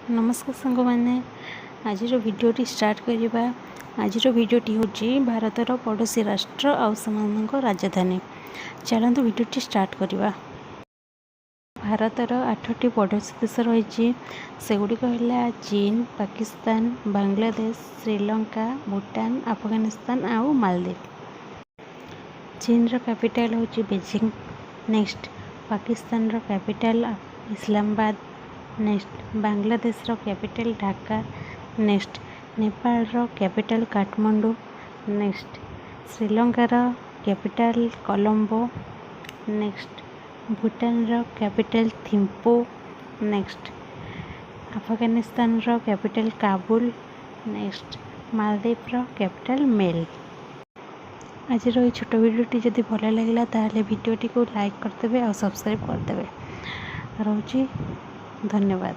नमस्कार सांग मैंने आज भिडियोटी स्टार्ट करवा। आज भिडियोटी हूँ भारतर पड़ोसी राष्ट्र आउ राजधानी। चलतु भिडियोटी स्टार्ट करवा। भारतर 8टी पड़ोसी देश रही से गुड़िक है चीन, पाकिस्तान, बांग्लादेश, श्रीलंका, भूटान, अफगानिस्तान आउ मालदीव। चीन रो कैपिटल हूँ बेजिंग। नेक्स्ट पाकिस्तान रो कैपिटल इस्लामाबाद। नेक्स्ट बांग्लादेश रो कैपिटल ढाका। नेक्स्ट नेपाल रो कैपिटल काठमांडू। नेक्स्ट श्रीलंका रो कैपिटल कोलंबो। नेक्स्ट भूटान रो कैपिटल थिम्पू। नेक्स्ट अफगानिस्तान रो कैपिटल काबुल। नेक्स्ट मालदीव रो कैपिटल मेल। आज ये छोट भिडियोटी जदि भल लगे ताहले भिडियोटी को लाइक करदे और सब्सक्राइब करदे। रोची धन्यवाद।